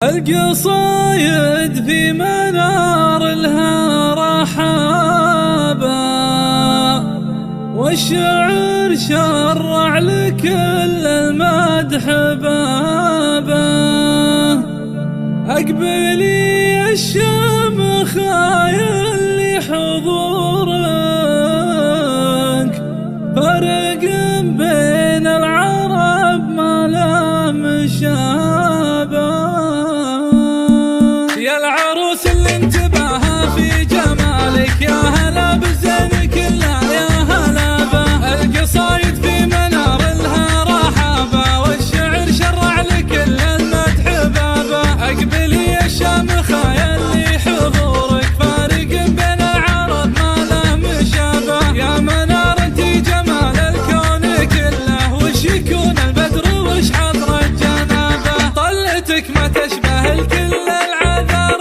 القصايد في منار لها رحابة، والشعر شرع لكل المدح بابه. أقبلي الشمخة يلي حضورك فرق بين العرب ما له مشابه. يا العروس اللي انتباهها في جمالك، يا هلا بالزين كله يا هلا به. القصايد في منار لها رحابة، والشعر شرع لكل المدح بابه. أقبلي الشمخة يلي حضورك فارق بين العرب ما له مشابه. يا منار انتي جمال الكون كله، وش يكون البدر وش حضر الجنابه. طلتك ما تشبه الكل العذر